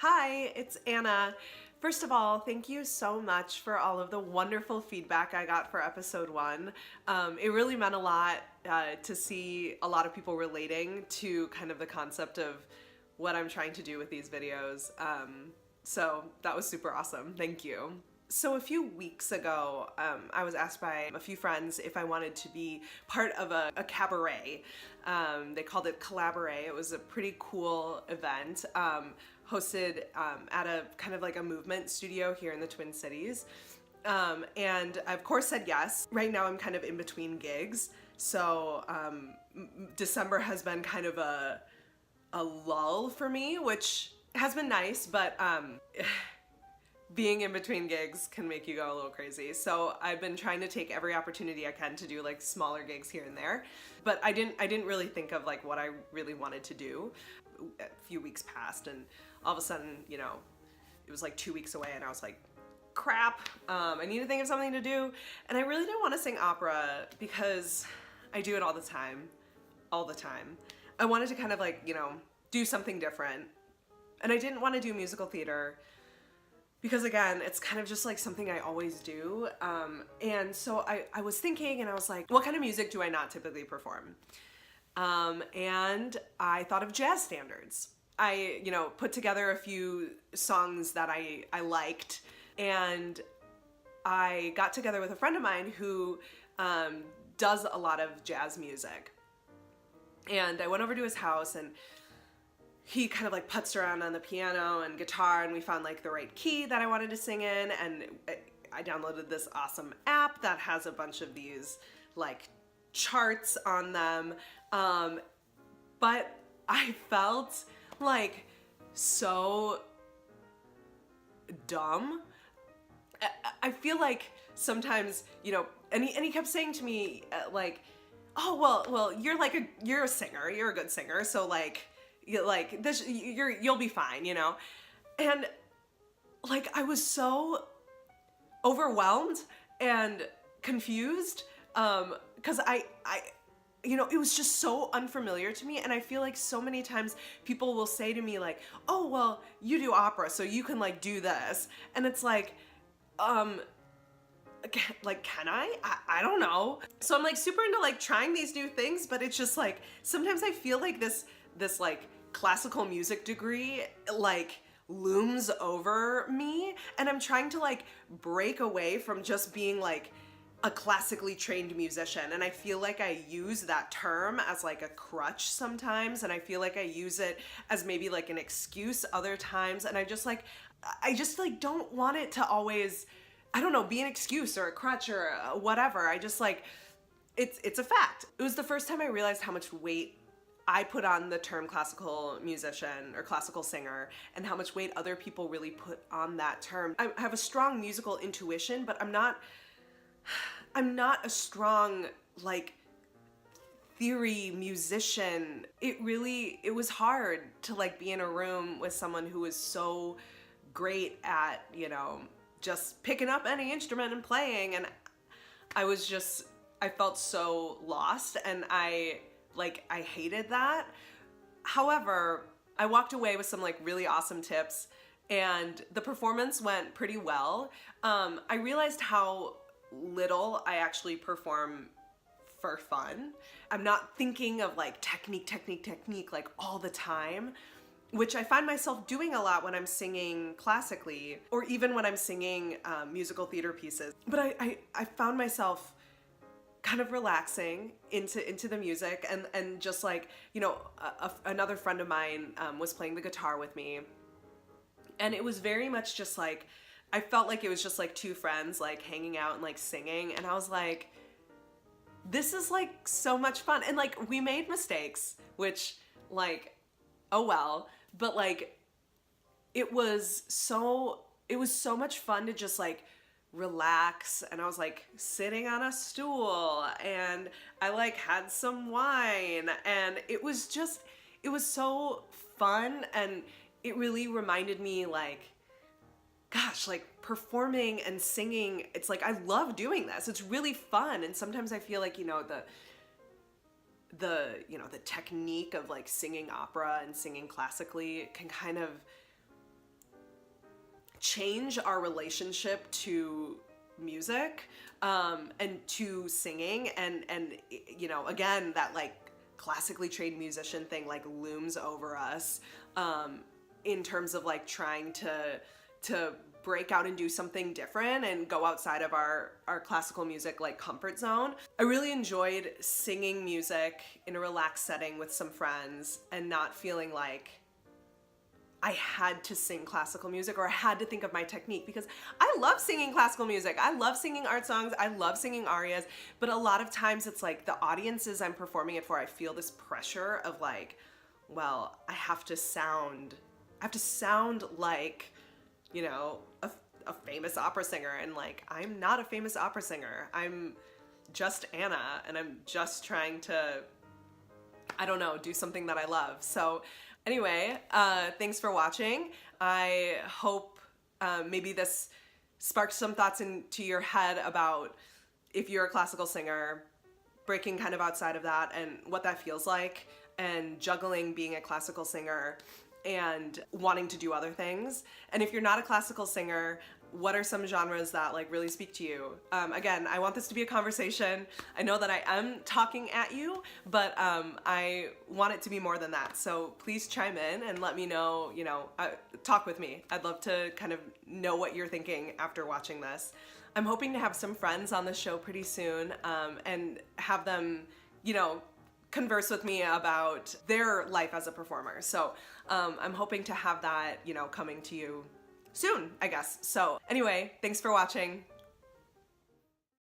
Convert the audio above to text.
Hi, it's Anna. First of all, thank you so much for all of the wonderful feedback I got for episode 1. It really meant a lot to see a lot of people relating to kind of the concept of what I'm trying to do with these videos. So that was super awesome. Thank you. So a few weeks ago, I was asked by a few friends if I wanted to be part of a cabaret. They called it Collaborate. It was a pretty cool event, hosted at a kind of like a movement studio here in the Twin Cities. And I of course said yes. Right now I'm kind of in between gigs. So December has been kind of a lull for me, which has been nice, but being in between gigs can make you go a little crazy. So I've been trying to take every opportunity I can to do like smaller gigs here and there. But I didn't really think of like what I really wanted to do. A few weeks passed and all of a sudden, you know, it was like 2 weeks away and I was like, crap, I need to think of something to do. And I really didn't want to sing opera because I do it all the time. I wanted to kind of like, you know, do something different. And I didn't want to do musical theater because again, it's kind of just like something I always do. And so I was thinking and I was like, what kind of music do I not typically perform? And I thought of jazz standards. I, you know, put together a few songs that I liked, and I got together with a friend of mine who does a lot of jazz music. And I went over to his house and he kind of like putzed around on the piano and guitar, and we found like the right key that I wanted to sing in, and I downloaded this awesome app that has a bunch of these like charts on them. But I felt like so dumb. I feel like sometimes, you know, and he kept saying to me like, oh, well, you're a singer, you're a good singer, so like this, you'll be fine, you know? And like, I was so overwhelmed and confused, cause I you know, it was just so unfamiliar to me. And I feel like so many times people will say to me like, oh, well, you do opera, so you can like do this. And it's like, can I? I don't know. So I'm like super into like trying these new things, but it's just like, sometimes I feel like this like classical music degree like looms over me, and I'm trying to like break away from just being like a classically trained musician. And I feel like I use that term as like a crutch sometimes, and I feel like I use it as maybe like an excuse other times, and I just like don't want it to always, I don't know, be an excuse or a crutch or whatever. I just like, it's a fact. It was the first time I realized how much weight I put on the term classical musician or classical singer, and how much weight other people really put on that term. I have a strong musical intuition, but I'm not a strong like theory musician. It was hard to like be in a room with someone who was so great at, you know, just picking up any instrument and playing, and I felt so lost, and I hated that. However, I walked away with some like really awesome tips, and the performance went pretty well. I realized how little I actually perform for fun. I'm not thinking of like technique like all the time, which I find myself doing a lot when I'm singing classically, or even when I'm singing musical theater pieces. But I found myself kind of relaxing into the music, and just like, you know, another friend of mine was playing the guitar with me, and it was very much just like, I felt like it was just like two friends like hanging out and like singing, and I was like, this is like so much fun. And like, we made mistakes, which like, oh well, but like it was so much fun to just like relax. And I was like sitting on a stool, and I like had some wine, and it was so fun. And it really reminded me like, gosh, like performing and singing, it's like, I love doing this. It's really fun. And sometimes I feel like, you know, the technique of like singing opera and singing classically can kind of change our relationship to music, and to singing, and you know, again, that like classically trained musician thing like looms over us, in terms of like trying to break out and do something different and go outside of our classical music like comfort zone. I really enjoyed singing music in a relaxed setting with some friends and not feeling like I had to sing classical music or I had to think of my technique, because I love singing classical music. I love singing art songs. I love singing arias, but a lot of times it's like the audiences I'm performing it for, I feel this pressure of like, well, I have to sound like, you know, a famous opera singer, and like, I'm not a famous opera singer. I'm just Anna, and I'm just trying to, I don't know, do something that I love. So anyway, thanks for watching. I hope maybe this sparked some thoughts into your head about if you're a classical singer, breaking kind of outside of that and what that feels like, and juggling being a classical singer and wanting to do other things. And if you're not a classical singer, what are some genres that like really speak to you? Again, I want this to be a conversation. I know that I am talking at you, but I want it to be more than that. So please chime in and let me know, you know, talk with me. I'd love to kind of know what you're thinking after watching this. I'm hoping to have some friends on the show pretty soon, and have them, you know, converse with me about their life as a performer. So I'm hoping to have that, you know, coming to you soon, I guess. So anyway, thanks for watching.